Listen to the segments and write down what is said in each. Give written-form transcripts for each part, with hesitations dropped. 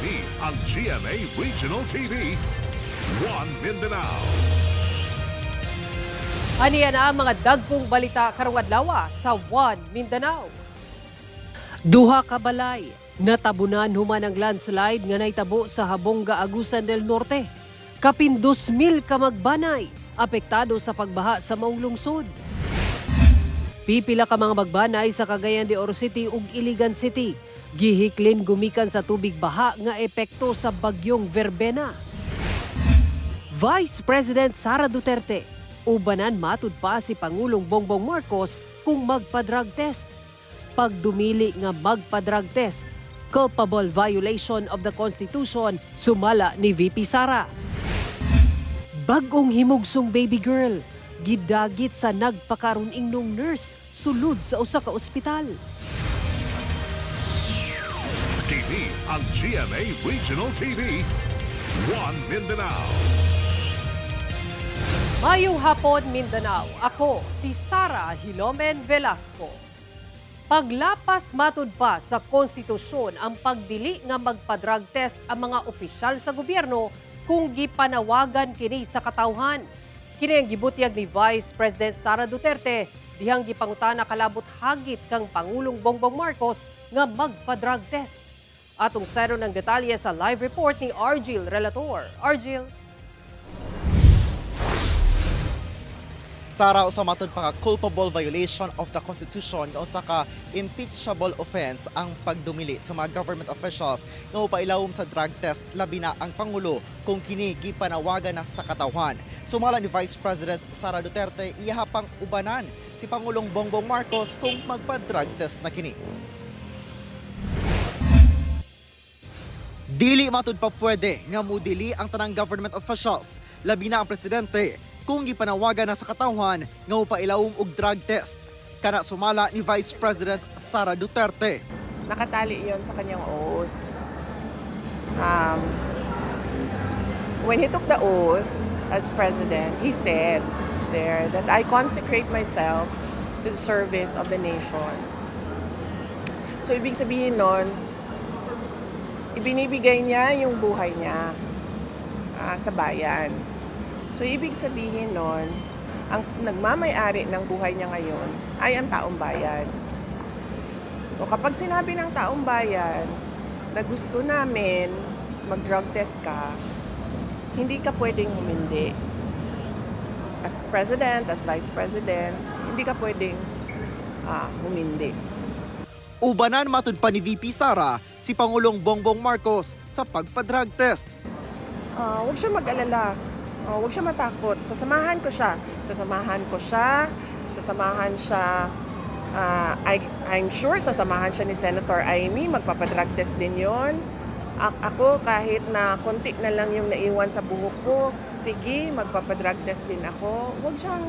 Kini ang GMA Regional TV, One Mindanao. Aniya na ang mga dagkong balita karong adlaw sa One Mindanao. Duha ka balay natabunan human ang landslide nga nahitabo sa Habonga, Agusan del Norte. Kapin 2,000 ka magbanay apektado sa pagbaha sa maong lungsod. Pipila ka mga magbanay sa Cagayan de Oro City ug Iligan City gihiklin gumikan sa tubig baha nga epekto sa bagyong Verbena. Vice President Sara Duterte ubanan matud pa si Pangulong Bongbong Marcos kung magpa-drug test. Pagdumili nga magpa-drug test, culpable violation of the Constitution, sumala ni VP Sara. Bagong himugsong baby girl, gidagit sa nagpakaruning nurse sulod sa usa ka ospital. Kini ang GMA Regional TV, One Mindanao. Mayong hapon, Mindanao. Ako si Sara Hilomen Velasco. Paglapas matud pa sa konstitusyon ang pagdili nga magpa-drug test ang mga opisyal sa gobyerno kung gipanawagan kini sa katawhan. Kini ang gibutyag ni Vice President Sara Duterte dihang gipangutana kalabot hagit kang Pangulong Bongbong Marcos nga magpa-drug test. Atong sero ng detalye sa live report ni Argil Relator. Argil. Sara, usa matud pa ka culpable violation of the Constitution nga usa ka impeachable offense ang pagdumili sa mga government officials nga upailawom sa drug test labi na ang Pangulo kung kini gipanawagan na sa katawhan. Sumala ni Vice President Sara Duterte iyahapang ubanan si Pangulong Bongbong Marcos kung magpa-drug test na kini. Dili matud pa pwede nga mudili ang tanang government officials labi na ang presidente kung gipanawagan na sa katawhan nga upailawom og drug test. Kana sumala ni Vice President Sara Duterte. Nakatali yon sa kanyang oath. When he took the oath as president, he said there that I consecrate myself to the service of the nation. So ibig sabihin nun, ibinibigay niya yung buhay niya sa bayan. So, ibig sabihin nun, ang nagmamay-ari ng buhay niya ngayon ay ang taong bayan. So, kapag sinabi ng taong bayan na gusto namin mag-drug test ka, hindi ka pwedeng humindi. As president, as vice president, hindi ka pwedeng humindi. Ubanan matud pa ni VP Sara si Pangulong Bongbong Marcos sa pagpa-drug test. Huwag siya mag-alala. Huwag siya matakot. Sasamahan ko siya. I'm sure sasamahan siya ni Senator Amy. Magpapadrug test din yon. Ako, kahit na konti na lang yung naiwan sa buhok ko, sige, magpapadrug test din ako. Huwag siyang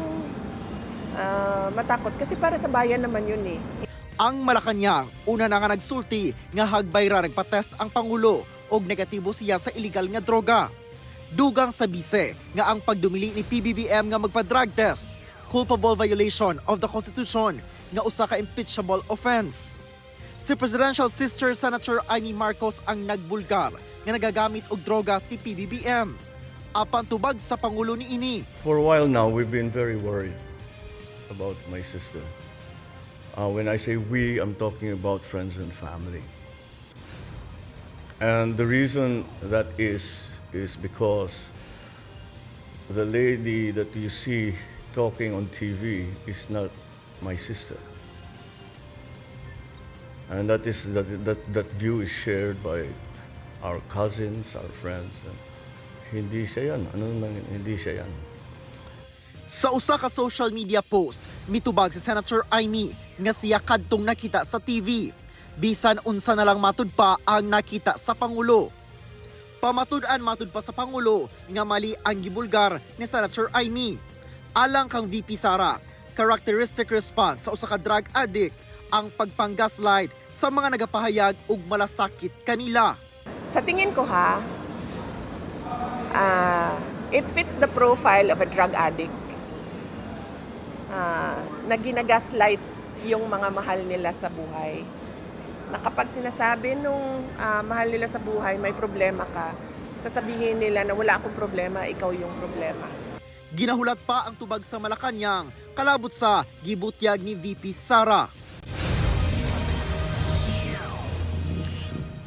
matakot. Kasi para sa bayan naman yun eh. Ang Malacanang, una na nga nagsulti nga hagbayra nagpa-test ang Pangulo og negatibo siya sa illegal nga droga. Dugang sa bise nga ang pagdumili ni PBBM nga magpa-drug test, culpable violation of the Constitution nga usa ka impeachable offense. Si Presidential Sister Senator Amy Marcos ang nagbulgar nga nagagamit og droga si PBBM. Apan tubag sa Pangulo ni ini. For a while now, we've been very worried about my sister. When I say we, I'm talking about friends and family. And the reason that is because the lady that you see talking on TV is not my sister. And that view is shared by our cousins, our friends. Hindi siya yan. Hindi siya yan. Sa usa ka social media post, mitubag si Senator Amy nga siya kadtong nakita sa TV. Bisan unsa na lang matud pa ang nakita sa Pangulo. Pamatud-an matud pa sa Pangulo nga mali ang gibulgar ni Senator Amy. Alang kang VP Sara, characteristic response sa usa ka drug addict ang pagpanggaslight sa mga nagapahayag og malasakit kanila. Sa tingin ko it fits the profile of a drug addict. Na ginagaslight yung mga mahal nila sa buhay. na kapag sinasabi nung mahal nila sa buhay, may problema ka, sasabihin nila na wala akong problema, ikaw yung problema. Ginahulat pa ang tubag sa Malacanang, kalabot sa gibutyag ni VP Sara.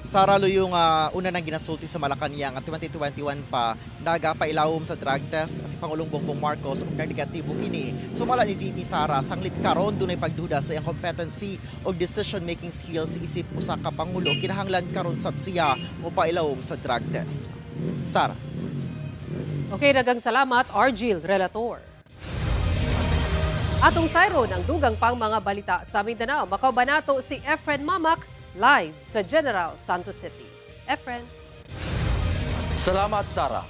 Sara, yung una nang ginasulti sa Malacanang at 2021 pa, nagapailawom sa drug test si Pangulong Bongbong Marcos ug negatibo ini. Sumala ni VP Sara, sanglit karon dunay pagduda sa iyang competency o decision-making skills isip usa ka Pangulo kinahanglan karon sab siya o pailawom sa drug test. Sara. Okay, daghang salamat, Argil Relator. Atong sayro ng dugang pang mga balita sa Mindanao, makabanato si Efren Mamak live sa General Santos City. Efren. Salamat, Sara.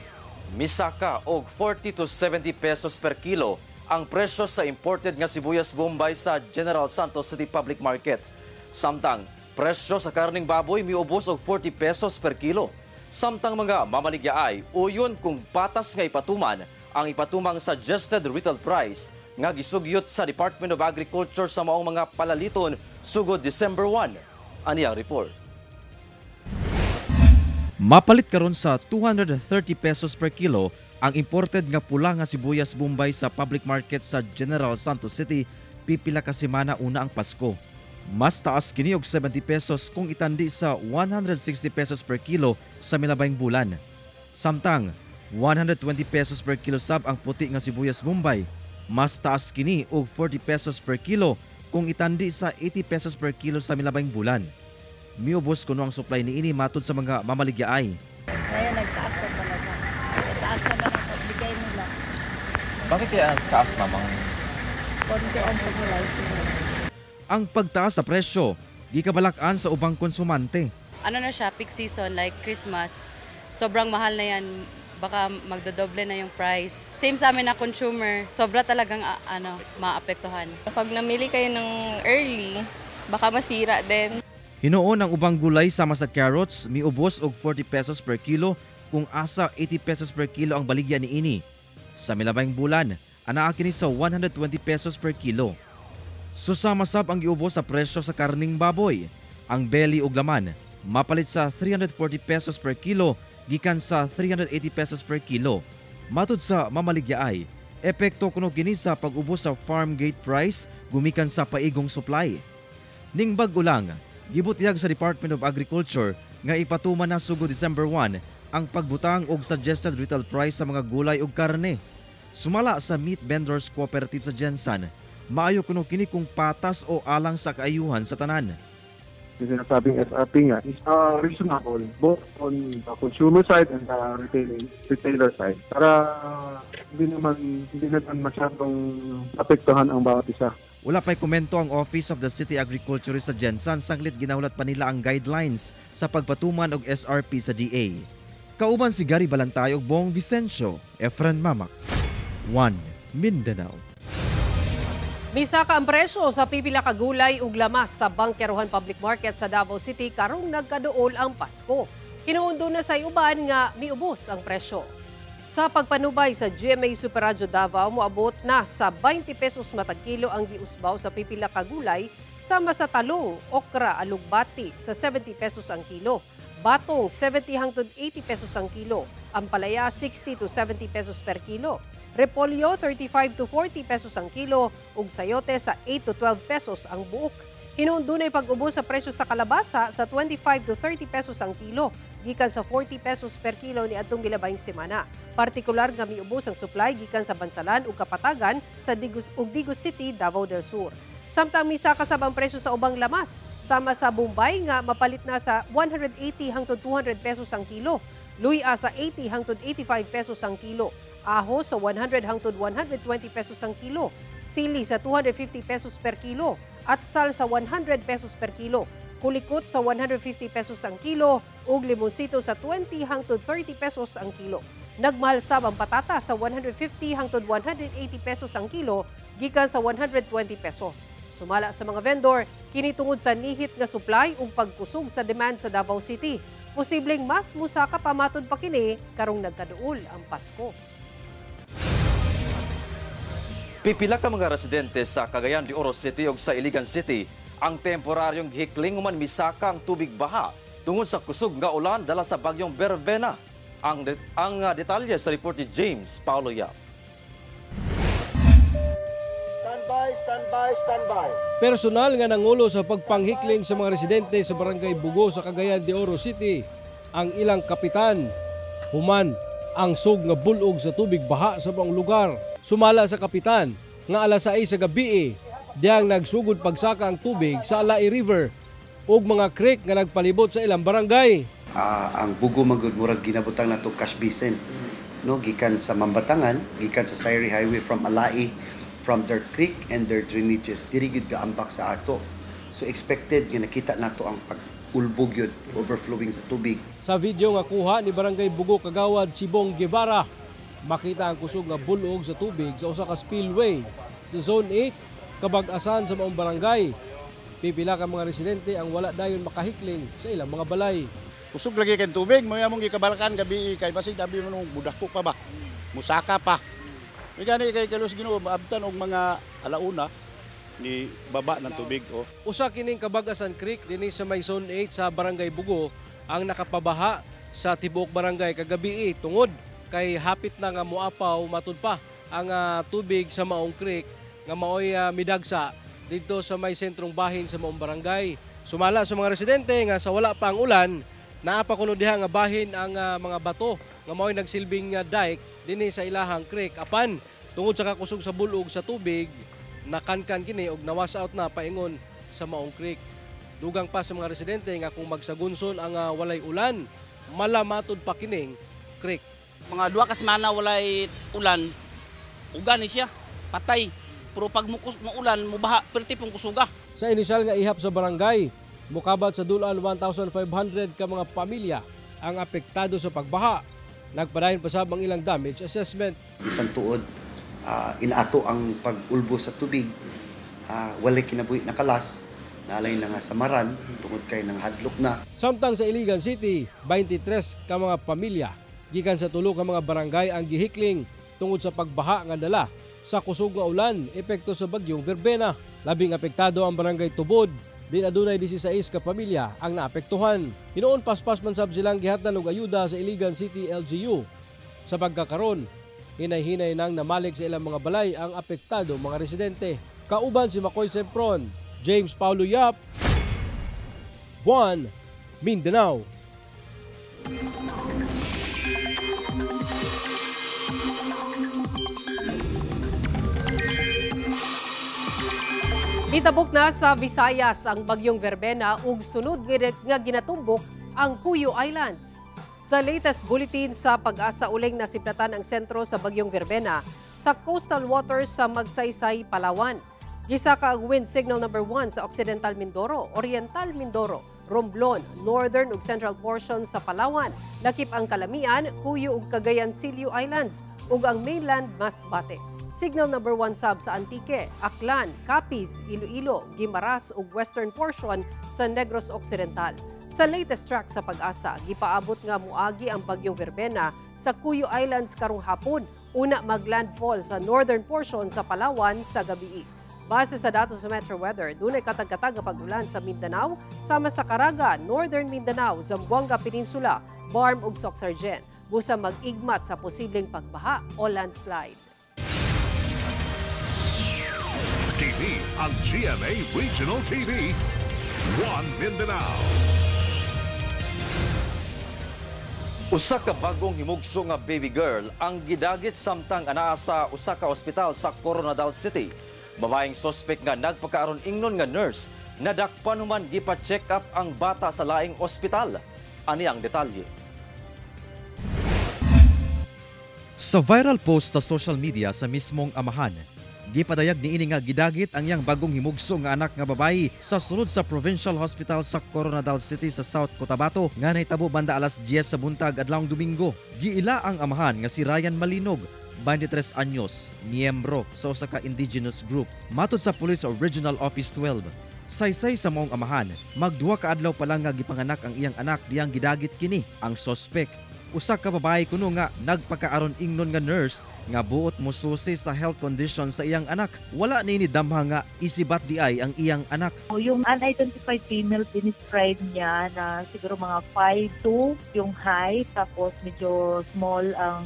Misaka og 40 to 70 pesos per kilo ang presyo sa imported nga sibuyas Bombay sa General Santos City Public Market. Samtang presyo sa karning baboy miubos og 40 pesos per kilo. Samtang mga mamaligya ay uyon kung patas nga ipatuman ang ipatumang suggested retail price nga gisugyot sa Department of Agriculture sa maong mga palaliton sugod December 1. Ani ang report. Mapalit karon sa 230 pesos per kilo ang imported nga pula nga sibuyas Bombay sa public market sa General Santos City pipila ka semana una ang Pasko. Mas taas kini og 70 pesos kung itandi sa 160 pesos per kilo sa milabayng bulan. Samtang 120 pesos per kilo sab ang puti nga sibuyas Bombay. Mas taas kini og 40 pesos per kilo kung itandi sa 80 pesos per kilo sa milabayng bulan. Miubos kuno ang supply ni ini matod sa mga mamaligyaay. Ngayon nagtaas na talaga. Nagtaas na lang ang pagbigay nila. Bakit kaya taas, mamang? Konti ang supplies nila. Ang pagtaas sa presyo, gikabalak-an sa ubang konsumante. Ano na siya, peak season like Christmas. Sobrang mahal na yan. Baka magdodoble na yung price. Same sa amin na consumer, sobra talagang maapektuhan. Pag namili kayo ng early, baka masira din. Hinoon ang ubang gulay sama sa carrots, miubos og 40 pesos per kilo kung asa 80 pesos per kilo ang baligya ni ini. Sa milabayng bulan, anaa kini sa 120 pesos per kilo. Susama sab ang giubos sa presyo sa karning baboy. Ang belly ug laman mapalit sa 340 pesos per kilo gikan sa 380 pesos per kilo. Matud sa mamaligyaay, epekto kuno kini sa pag-ubos sa farm gate price gumikan sa paigong supply. Ning bag-o lang, gibutyag sa Department of Agriculture nga ipatuman na sugod December 1 ang pagbutang og suggested retail price sa mga gulay ug karne. Sumala sa Meat Vendors Cooperative sa Gensan, maayo kuno kini kung patas o alang sa kaayuhan sa tanan. Yung sinasabing SRP nga is reasonable both on the consumer side and the retailer side para hindi naman masyadong apektuhan ang bawat isa. Wala pa'y komento ang Office of the City Agriculturist sa Gensan, sanglit ginaulat pa nila ang guidelines sa pagpatuman og SRP sa DA. Kauban si Gary Balantay ug Bong Vicencio, Efren Mamak, 1 Mindanao. Misaka ang presyo sa pipila ka gulay ug lamas sa Bangkerohan Public Market sa Davao City karong nagkaduol ang Pasko. Hinuundo na sa uban nga miubos ang presyo. Sa pagpanubay sa GMA Super Radio Davao, moabot na sa 20 pesos matag kilo ang giusbaw sa pipila ka gulay sama sa talong, okra, alugbati sa 70 pesos ang kilo. Batong 70 hangtod 80 pesos ang kilo. Ampalaya 60 to 70 pesos per kilo. Repolyo 35 to 40 pesos ang kilo ug sayote sa 8 to 12 pesos ang buok. Hinuon dunay pag-ubos sa presyo sa kalabasa sa 25 to 30 pesos ang kilo gikan sa 40 pesos per kilo ni adtong milabayng semana. Partikular nga miubos ang supply gikan sa Bansalan ug Kapatagan sa Digos City, Davao del Sur. Samtang misaka sab ang presyo sa ubang lamas sama sa Bombay nga mapalit na sa 180 hangtod 200 pesos ang kilo. Luya sa 80 hangtod 85 pesos ang kilo. Aho sa 100 hangtod 120 pesos ang kilo, sili sa 250 pesos per kilo, at sal sa 100 pesos per kilo, kulikot sa 150 pesos ang kilo, ug limonsito sa 20 hangtod 30 pesos ang kilo. Nagmahal sab ang patata sa 150 hangtod 180 pesos ang kilo, gikan sa 120 pesos. Sumala sa mga vendor, kini tungod sa nihit nga supply ug pagkusog sa demand sa Davao City. Posibleng mas musaka pa matud pa kini karong nagkaduol ang Pasko. Pipila ka mga residente sa Cagayan de Oro City ug sa Iligan City Ang temporaryong gihikling human misaka ang tubig baha tungod sa kusog nga ulan dala sa bagyong Verbena. Ang detalye sa report ni James Paulo Yap. Standby. Personal nga nangulo sa pagpanghikling sa mga residente sa Barangay Bugo sa Cagayan de Oro City ang ilang kapitan. Human ang sug nga bulog sa tubig baha sa buong lugar. Sumala sa kapitan nga alas 6 sa gabi diyang nagsugod pagsaka ang tubig sa Alai River ug mga creek nga nagpalibot sa ilang barangay. Ang Bugo magud murag ginabutang nato cash basin, no, gikan sa Mambatangan, gikan sa Sairi Highway from Alai, from their creek and their drainages diri gyud gaambak sa ato. So expected nga nakita nato ang pag-ulbog yun, overflowing sa tubig. Sa video nga kuha ni Barangay Bugo Kagawad Chibong Guevara, makita ang kusog nga bulog sa tubig sa usa ka spillway sa Zone 8 kabag-asan sa maong barangay. Pipila ka mga residente ang wala dayon makahikling sa ilang mga balay. Kusog lagi kay tubig, mo among gikabalakan gabi kay basig dabi mo budako pa ba. Musaka pa. Gani kay kalos Ginoo maabtan og mga alauna ni baba ng tubig. Usa kining Kabag-asan Creek dinhi sa may Zone 8 sa Barangay Bugo ang nakapabaha sa tibuok barangay kagabi tungod kay hapit na nga moapaw matud pa ang tubig sa maong creek nga maoy midagsa dito sa may sentrong bahin sa maong barangay. Sumala sa mga residente nga sa wala pa ang ulan, naapa kuno diha nga bahin ang mga bato nga mao'y nagsilbing dike dinhi sa ilahang creek. Apan tungod sa kakusog sa bulog sa tubig, nakankan kini og nawas out na paingon sa maong creek. Dugang pa sa mga residente nga kung magsagunson ang walay ulan, malamatod pa kining creek. Mga 2 ka semana walay ulan, ugan siya, patay. Pero pag maulan, mubaha, perti pong kusuga. Sa inisyal nga ihap sa barangay, mukabat sa dulan 1,500 ka mga pamilya ang apektado sa pagbaha. Nagpadayon pa sabang ilang damage assessment. Isang tuod, inato ang pag-ulbo sa tubig, walay kinabuhi na kalas, nalay na nga samaran, tungod kay nang hadlok na. Samtang sa Iligan City, 23 ka mga pamilya, gikan sa tulo ka mga barangay ang gihikling tungod sa pagbaha nga dala sa kusog nga ulan, epekto sa bagyong Verbena. Labing apektado ang barangay Tubod, din adunay 16 ka pamilya ang naapektuhan. Hinoon paspas man sab silang gihatdan og ayuda sa Iligan City LGU. Sa pagkakaron, hinay-hinay nang namalik sa ilang mga balay ang apektado mga residente. Kauban si Makoy Sempron, James Paulo Yap, 1 Mindanao. Mitabok na sa Visayas ang bagyong Verbena ug sunod nga ginatumbok ang Cuyo Islands. Sa latest bulletin sa Pag-asa uling nasiplatan ang sentro sa bagyong Verbena sa coastal waters sa Magsaysay, Palawan. Gisaka ang wind signal number 1 sa Occidental Mindoro, Oriental Mindoro, Romblon, northern ug central portion sa Palawan. Lakip ang Kalamian, Cuyo ug Cagayan Silio Islands ug ang mainland Masbate. Signal number 1 sab sa Antique, Aklan, Capiz, Iloilo, Guimaras ug western portion sa Negros Occidental. Sa latest track sa Pag-asa, gipaabot nga muagi ang bagyong Verbena sa Cuyo Islands karong hapon, una maglandfall sa northern portion sa Palawan sa gabi. Base sa datos sa Metro Weather, dunay katag-katag nga pag-ulan sa Mindanao, sama sa Caraga, Northern Mindanao, Zamboanga Peninsula, Barm ug Soxargen. Busa mag-igmat sa posibleng pagbaha o landslide. TV ang GMA Regional TV, 1 Mindanao. Usa ka bagong himugso nga baby girl ang gidagit samtang anaa sa usa ka ospital sa Coronadal City. Babaeng sospek nga nagpakaaron ingnon nga nurse, nadakpan human gipa-check up ang bata sa laing ospital. Ani ang detalye. Sa viral post sa social media sa mismong amahan, gipadayag niini nga gidagit ang iyang bagong himugso nga anak nga babayi sa sulod sa Provincial Hospital sa Coronadal City sa South Cotabato nga nahitabo banda alas 10 sa buntag adlawng Domingo. Giila ang amahan nga si Ryan Malinog, 23 anyos, miyembro sa usa ka indigenous group. Matod sa Police Regional Office 12, saysay sa maong amahan, magduha ka adlaw pa lang nga gipanganak ang iyang anak diyang gidagit kini ang sospek. Usa ka babae kuno nga nagpakaaron ingnon nga nurse nga buot mosusi sa health condition sa iyang anak. Wala ni damha nga isibat di ay ang iyang anak. Yung unidentified female, dinescribe niya na siguro mga 5'2" yung height, tapos medyo small ang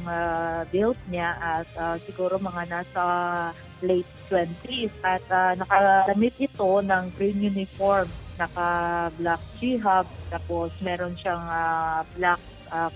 build niya at siguro mga nasa late 20s at nakalamit ito ng green uniform, naka-black G-hub, tapos meron siyang black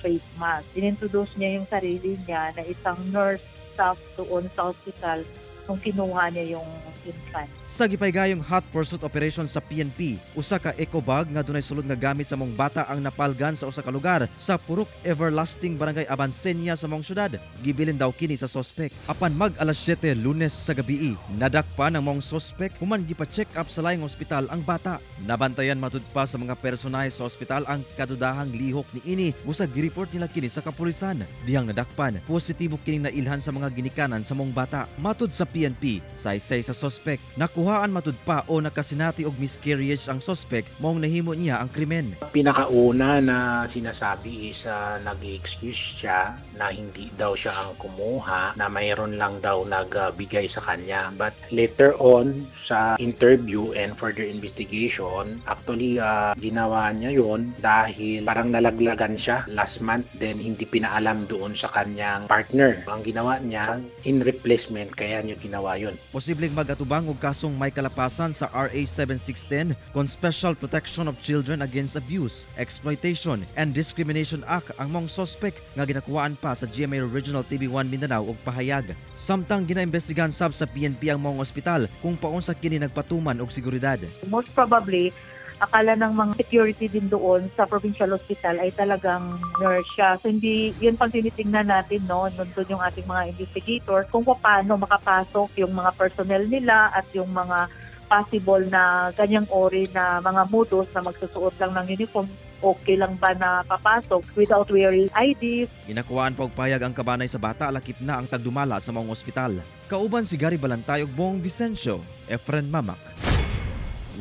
face mask. Inintroduce niya yung sarili niya na isang nurse staff doon sa hospital nung kinuha niya yung infant. Sa gipaygayong hot pursuit operation sa PNP, usa ka eco bag nga dunay sulod nga gamit sa mong bata ang napalgan sa usa ka lugar sa Purok Everlasting, Barangay Abansenia sa mong syudad. Gibilin daw kini sa sospek. Apan mag alas 7 Lunes sa gabi, nadakpan ang mong sospek human gipa-check up sa laing ospital ang bata. Nabantayan matud pa sa mga personahe sa ospital ang kadudahang lihok ni ini. Busa gireport nila kini sa kapulisan. Dihang nadakpan, positibo kining nailhan sa mga ginikanan sa mong bata. Matud sa PNP, saysay sa sospek, nakuhaan matud pa o nakasinati og miscarriage ang sospek maong nahimo niya ang krimen. Pinakauna na sinasabi is nag-excuse siya na hindi daw siya ang kumuha, na mayroon lang daw nagbigay sa kanya. But later on sa interview and further investigation, actually ginawa niya yon dahil parang nalaglagan siya last month, then hindi pinaalam doon sa kanyang partner. Ang ginawa niya in replacement, kaya niya ginawa yun. Posibleng magatubang og kasong may kalapasan sa RA 7610 kon Special Protection of Children Against Abuse, Exploitation and Discrimination Act ang mong sospek nga ginakuwaan pa sa GMA Regional TV1 Mindanao og pahayag. Samtang ginaimbestigahan sab sa PNP ang mong ospital kung paunsa kini nagpatuman og seguridad. Most probably, akala ng mga security din doon sa provincial hospital ay talagang nurse siya. So hindi, yun pang tinitingnan natin, no? Nandun yung ating mga investigator kung paano makapasok yung mga personnel nila at yung mga possible na ganyang ori na mga modus na magsusuot lang ng uniform. Okay lang ba na papasok without wearing IDs? Ginakuwaan pa og payag ang kabanay sa bata, lakip na ang tagdumala sa mong ospital. Kauban si Gary Balantay ug Bong Vicencio, Efren Mamak,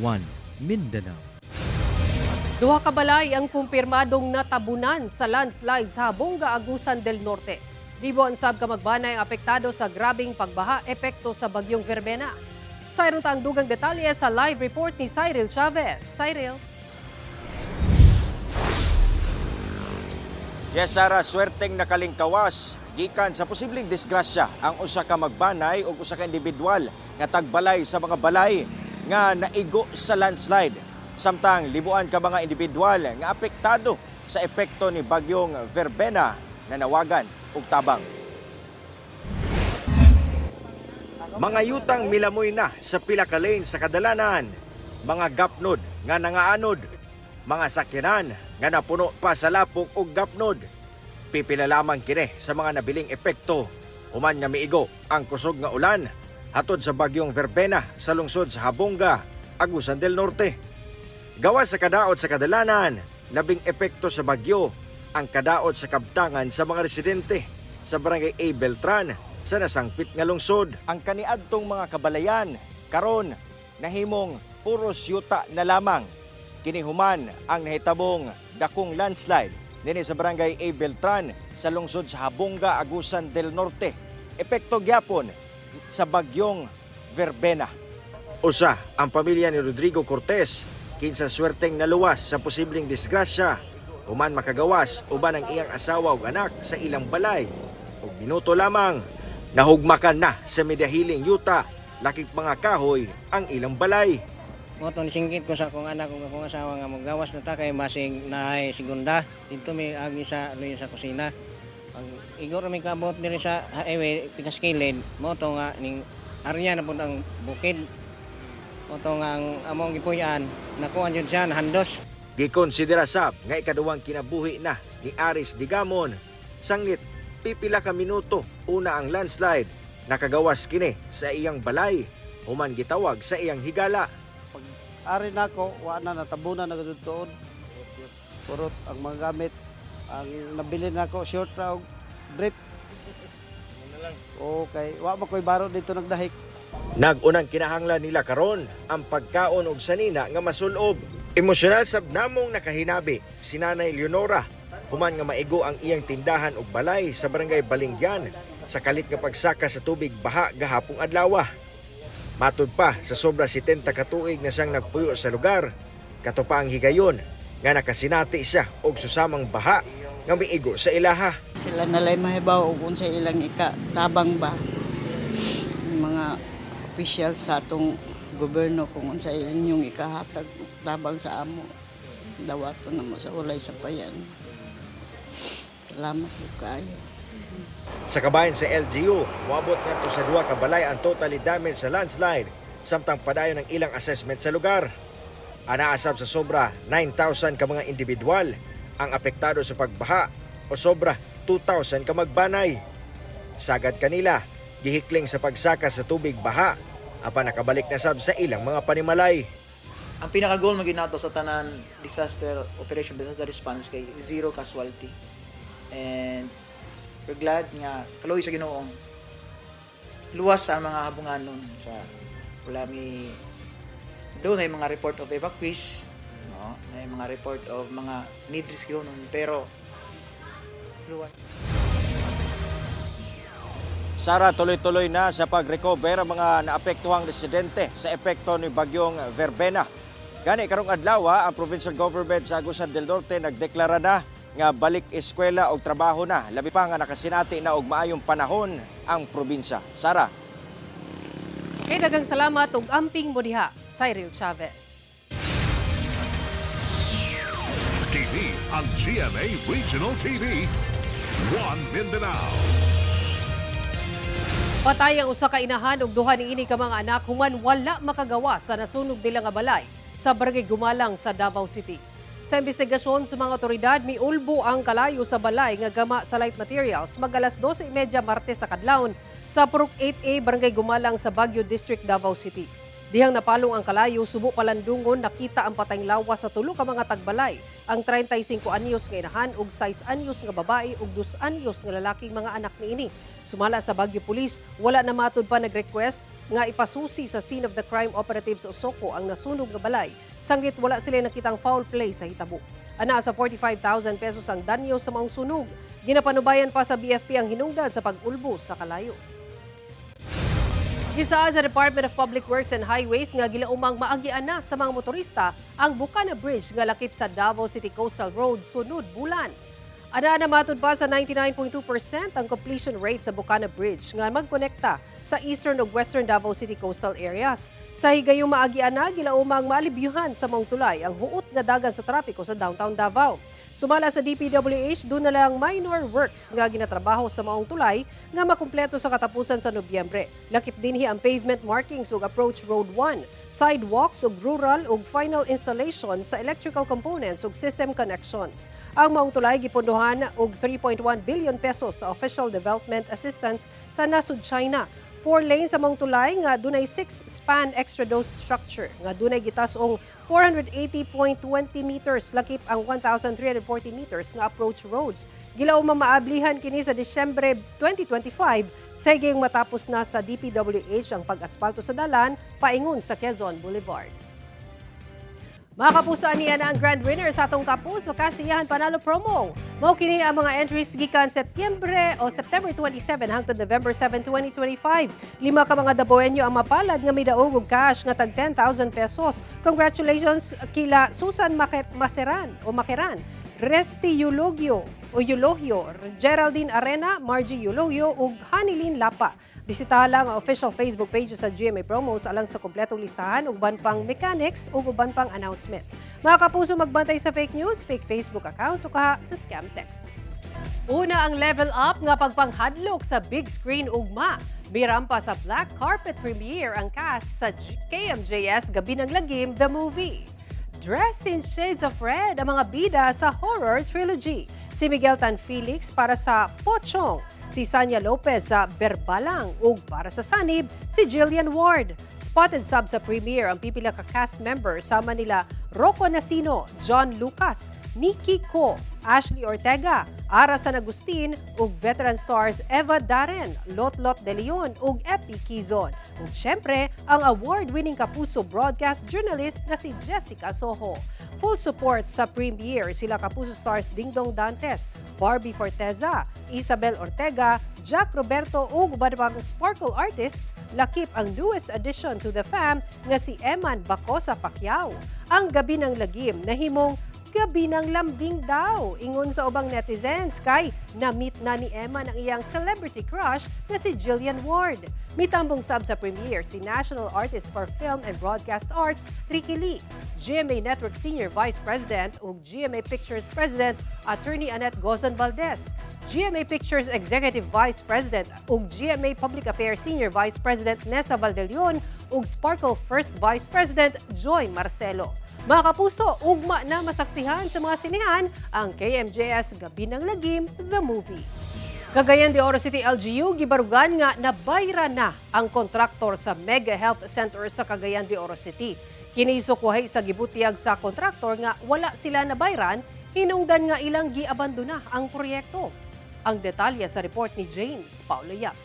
1 Mindanao. Duha ka balay ang kumpirmadong natabunan sa landslide sa Habonga, Agusan del Norte. Libo ang sab ka magbanay ang apektado sa grabing pagbaha epekto sa bagyong Verbena. Sayron ta ang dugang detalye sa live report ni Cyril Chavez. Cyril. Yes, Sarah, swerteng nakalingkawas gikan sa posibleng disgrasya ang usa ka magbanay o usa ka individual nga tagbalay sa mga balay nga naigo sa landslide. Samtang libuan ka mga individual nga apektado sa epekto ni bagyong Verbena na nawagan og tabang. Mga yutang milamoy na sa pila ka lane sa kadalanan, mga gapnod nga nangaanod, mga sakyanan nga napuno pa sa lapok og gapnod. Pipila lamang kini sa mga nabiling epekto human nga miigo ang kusog nga ulan hatod sa bagyong Verbena sa lungsod sa Habonga, Agusan del Norte. Gawas sa kadaot sa kadalanan, labing epekto sa bagyo ang kadaot sa kabtangan sa mga residente sa Barangay A. Beltran sa nasangpit nga lungsod. Ang kaniadtong mga kabalayan karon nahimong puros yuta na lamang. Kinihuman ang nahitabong dakong landslide dinhi sa Barangay A. Beltran sa lungsod sa Habonga, Agusan del Norte. Epekto gyapon sa bagyong Verbena. Usa ang pamilya ni Rodrigo Cortez kinsa swerteng naluwas sa posibleng disgrasya human makagawas uban ang iyang asawa ug anak sa ilang balay. Ug minuto lamang nahugmakan na sa medyahiling yuta lakip mga kahoy ang ilang balay. Moto ni singgit ko sa akong anak ug akong asawa nga magawas na ta kay masing naay segunda dito may agi sa luyo sa kusina. Ang igor may kabot diri sa highway pinaskilid moto nga ning area na pud ang bukid. Moto nga ang among gipuy-an nakuha jud siya handos. Gikonsidera sab nga ikaduhang kinabuhi na ni Aris Digamon. Sanglit pipila ka minuto una ang landslide nakagawas kini sa iyang balay human gitawag sa iyang higala. Pag ari nako wa na natabunan na gud tuod. Purot ang mga gamit ang nabili nako short ra og brief. Okay, wa makoy baro dito nagdahik. Nag-unang kinahanglan nila karon ang pagkaon og sanina nga masulob. Emosyonal sab namong nakahinabi si Nanay Leonora human nga maigo ang iyang tindahan ug balay sa barangay Balingyan sa kalit nga pagsaka sa tubig baha gahapong adlaw. Matud pa sa sobra 70 ka tuig na siyang nagpuyo sa lugar, kato pa ang higayon nga nakasinati siya og susamang baha nga miigo sa ilaha. Sila nalay mahibaw kung sa ilang tabang ba yung mga opisyal sa atong gobyerno kung sa inyong ikahatag tabang sa amo. Dawato na mo sa ulay sa payan. Salamat po kayo. Sa kabayan sa LGU, moabot ngadto sa 2 ka balay ang totally damaged sa landslide samtang padayon ng ilang assessment sa lugar. Anaasab sa sobra 9,000 ka mga individual ang apektado sa pagbaha o sobra 2,000 ka magbanay. Sagad kanila, gihikling sa pagsaka sa tubig baha apan nakabalik na sab sa ilang mga panimalay. Ang pinaka-goal maginato sa tanan disaster response kay zero casualty. And we're glad nga kaloy sa Ginoong luwas sa mga habunganon sa wala mi doon ay mga report of evacuees, no? May mga report of mga need rescue pero luwas. Sara, tuloy-tuloy na sa pag-recover ang mga naapektuhang residente sa epekto ni bagyong Verbena. Gani karong adlaw ang provincial government sa Agusan del Norte nagdeklara na nga balik eskwela o trabaho na, labi pa nga nakasinati na og maayong panahon ang probinsya. Sara. Kay daghang salamat ug amping mo diha, Cyril Chavez. TV ang GMA Regional TV, One Mindanao. Patay ang usa ka inahan ug duha niini ka mga anak human wala makagawa sa nasunog nila nga balay sa barangay Gumalang sa Davao City. Sa investigasyon sa mga otoridad, miulbo ang kalayo sa balay nga gama sa light materials mag-alas 12:30 Martes sa kadlawon sa Purok 8A Barangay Gumalang sa Baguio District, Davao City. Dihang napalong ang kalayo, subo palandungon nakita ang patayng lawas sa tulo ka mga tagbalay, ang 35 anyos nga inahan ug 6 anyos nga babae ug 2 anyos nga lalaking mga anak niini. Sumala sa Baguio Police, wala na matud pa nag-request nga ipasusi sa scene of the crime operatives o SOCO ang nasunog nga balay. Sanggit wala sila nakitang foul play sa hitabo. Ana sa 45,000 pesos ang danyo sa maong sunog. Ginapanubayan pa sa BFP ang hinungdan sa pag-ulbo sa kalayo. Gisa sa Department of Public Works and Highways nga gilaumang maagian na sa mga motorista ang Bucana Bridge nga lakip sa Davao City Coastal Road sunod bulan. Ada na matud pa sa 99.2% ang completion rate sa Bucana Bridge nga magkonekta sa Eastern ug Western Davao City coastal areas. Sa higayong maagian na gilaumang maalibyuhan sa maong tulay ang huot nga dagan sa trapiko sa downtown Davao. Sumala sa DPWH, doon na lang minor works nga ginatrabaho sa maong tulay nga makumpleto sa katapusan sa Nobyembre. Lakip dinhi ang pavement markings ug approach road 1, sidewalks ug rural ug final installation sa electrical components ug system connections. Ang maong tulay gipondohan og 3.1 billion pesos sa official development assistance sa nasud China. 4 lanes sa maong tulay nga dunay 6-span extra-dose structure nga dunay gitas-ong 480.20 meters lakip ang 1,340 meters nga approach roads. Gilaw mamaablihan kini sa Disyembre 2025 sa higayong matapos na sa DPWH ang pag-asfalto sa dalan paingon sa Quezon Boulevard. Mga kapusoan niya na ang grand winner sa atong Kapuso Kasiyahan Panalo Promo. Mao kini ang mga entries gikan September 27 hangtod November 7, 2025. 5 ka mga Daboenyo ang mapalad nga midaog og cash nga tag 10,000 pesos. Congratulations kila Susan Makeran, Resti Eulogio, Geraldine Arena, Margie Eulogio ug Hanilin Lapa. Bisitahan lang ang official Facebook page sa GMA Promos alang sa kompletong listahan ug uban pang mechanics ug uban pang announcements. Mga kapuso, magbantay sa fake news, fake Facebook accounts o kaha sa scam text. Una ang level up nga pagpanghadlok sa big screen ugma. Mirampa sa black carpet premiere ang cast sa KMJS Gabi ng Lagim, the movie. Dressed in shades of red ang mga bida sa horror trilogy. Si Miguel Tan Felix para sa Pochong, si Sanya Lopez sa Berbalang ug para sa Sanib, si Jillian Ward. Spotted sub sa premiere ang pipila ka cast member sama nila Rocco Nasino, John Lucas, Nikki Ko, Ashley Ortega, Ara San Agustin ug veteran stars Eva Darren, Lotlot De Leon ug Epi Quizon. Ug syempre, ang award-winning Kapuso broadcast journalist nga si Jessica Soho. Full support sa premiere sila Kapuso stars Dingdong Dantes, Barbie Forteza, Isabel Ortega, Jack Roberto ug uban pang sparkle artists, lakip ang newest addition to the fam nga si Eman Bacosa Pacquiao. Ang gabi ng lagim nahimong gabi ng lambing daw. Ingon sa ubang netizens kay na-meet na ni Eman ang iyang celebrity crush na si Jillian Ward. Mitambong sab sa premiere si National Artist for Film and Broadcast Arts Ricky Lee, GMA Network Senior Vice President ug GMA Pictures President Attorney Annette Gozon Valdez, GMA Pictures Executive Vice President ug GMA Public Affairs Senior Vice President Nessa Valdelion ug Sparkle First Vice President Joy Marcelo. Mga kapuso, ugma na masaksihan sa mga sinehan ang KMJS Gabi ng Lagim, The Movie. Cagayan de Oro City LGU, gibarugan nga nabayra na ang kontraktor sa Mega Health Center sa Cagayan de Oro City. Kinisukuhay sa gibutiyag sa kontraktor nga wala sila nabayran, hinungdan nga ilang giabandona ang proyekto. Ang detalye sa report ni James Paulo Yap.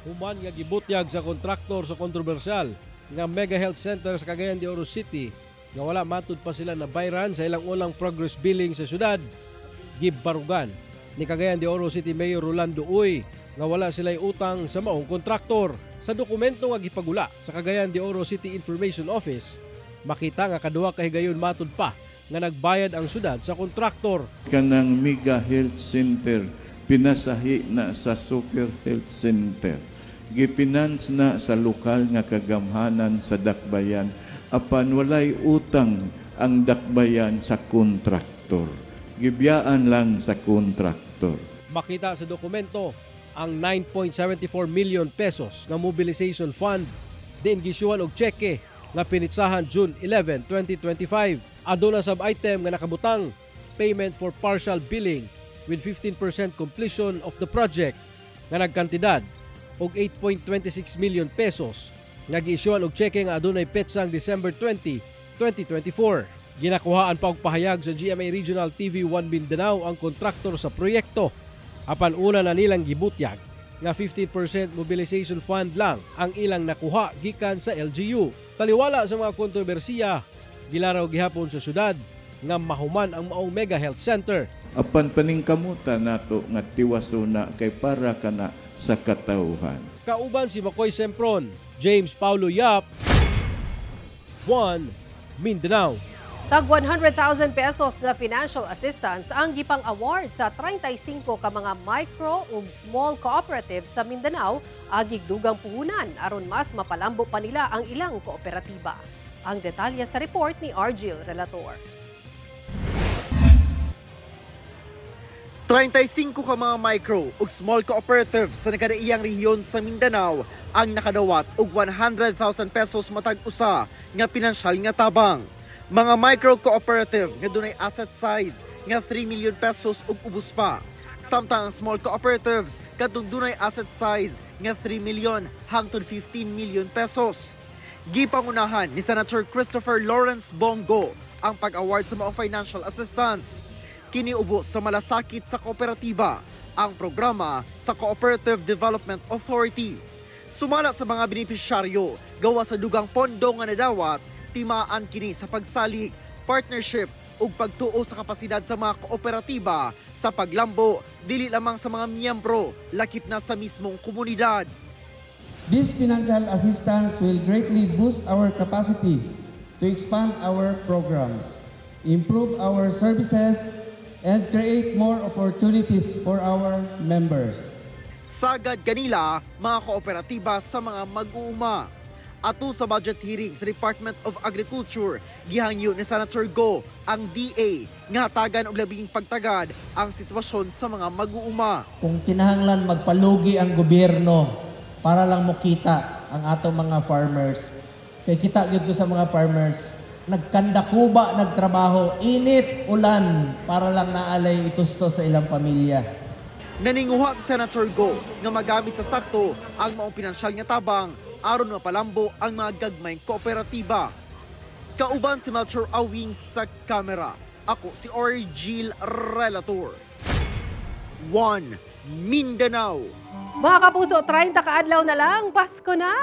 Human nga gibutyag sa kontraktor sa kontrobersyal nga Mega Health Center sa Cagayan de Oro City nga wala matud pa sila na bayran sa ilang unang progress billing sa syudad. Gibarugan ni Cagayan de Oro City Mayor Rolando Uy nga wala sila'y utang sa maong kontraktor. Sa dokumento nga gipagula sa Cagayan de Oro City Information Office, makita nga kaduha ka higayon matud pa nga nagbayad ang syudad sa kontraktor. Kanang Mega Health Center pinasahi na sa Super Health Center. Gipinans na sa lokal nga kagamhanan sa dakbayan apan walay utang ang dakbayan sa kontraktor. Gibiyaan lang sa kontraktor. Makita sa dokumento ang 9.74 million pesos nga mobilization fund din gisyuhan og cheque nga pinitsahan June 11, 2025. Aduna sab item nga nakabutang payment for partial billing with 15% completion of the project nga nagkantidad og 8.26 million pesos nga giisyuhan og cheque nga adunay petsang December 20, 2024. Ginakuhaan pa og pahayag sa GMA Regional TV 1 Mindanao ang kontraktor sa proyekto. Apan una na nilang gibutyag nga 15% mobilization fund lang ang ilang nakuha gikan sa LGU. Taliwala sa mga kontrobersiya, gilaraw gihapon sa syudad nga mahuman ang maong Mega Health Center. Apan paningkamutan nato nga tiwasuna kay para kana sa katauhan. Kauban si Makoy Sempron, James Paulo Yap, 1 Mindanao. Tag 100,000 pesos na financial assistance ang gipang award sa 35 ka mga micro ug small cooperatives sa Mindanao agig dugang puhunan aron mas mapalambo pa nila ang ilang kooperatiba. Ang detalye sa report ni Argil Relator. 35 ka mga micro ug small cooperatives sa nakadaiyang rehiyon sa Mindanao ang nakadawat og 100,000 pesos matag usa nga pinansyal nga tabang. Mga micro cooperative nga dunay asset size nga 3 million pesos ug ubos pa. Samtang ang small cooperatives kadtong dunay asset size nga 3 million hangtod 15 million pesos. Gipangunahan ni Senator Christopher Lawrence Bongo ang pag-award sa mga financial assistance. Kiniubo sa malasakit sa kooperatiba ang programa sa Cooperative Development Authority. Sumala sa mga benepisyaryo gawa sa dugang pondo nga nadawat, timaan kini sa pagsalig, partnership ug pagtuo sa kapasidad sa mga kooperatiba sa paglambo dili lamang sa mga miyembro lakip na sa mismong komunidad. This financial assistance will greatly boost our capacity to expand our programs, improve our services, and create more opportunities for our members. Sagad kanila mga kooperatiba sa mga mag-uuma. Ato sa budget hearing sa Department of Agriculture, gihangyo ni Senator Go ang DA nga tagan og labing pagtagad ang sitwasyon sa mga mag-uuma. Kung kinahanglan magpalugi ang gobyerno para lang mukita ang atong mga farmers, kay kita gyud ko sa mga farmers, nagkandakuba, nagtrabaho, init, ulan, para lang naalay itusto sa ilang pamilya. Naninguha sa Senator Go nga magamit sa sakto ang maong pinansyal nga tabang aron mapalambo ang mga gagmayng kooperatiba. Kauban si Melchor Awing sa kamera. Ako si Argil Relator. 1 Mindanao. Mga kapuso, 30 kaadlaw na lang, Pasko na!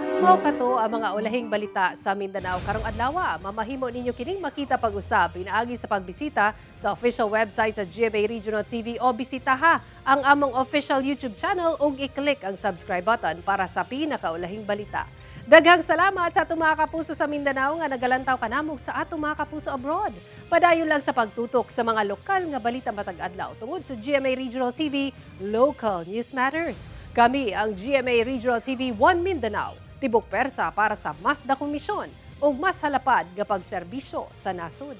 Mao kato ang mga ulahing balita sa Mindanao karong adlaw. Mamahimo ninyo kining makita pag-usab pinaagi sa pagbisita sa official website sa GMA Regional TV o bisitaha ang among official YouTube channel ug i-click ang subscribe button para sa pinakaulahing balita. Daghang salamat sa atong mga kapuso sa Mindanao nga nagalantaw kanamo sa atong mga kapuso abroad. Padayon lang sa pagtutok sa mga lokal nga balita matag adlaw tungod sa GMA Regional TV, Local News Matters. Kami ang GMA Regional TV 1 Mindanao, tibok persa para sa mas dakong misyon o mas halapad nga pagserbisyo sa nasod.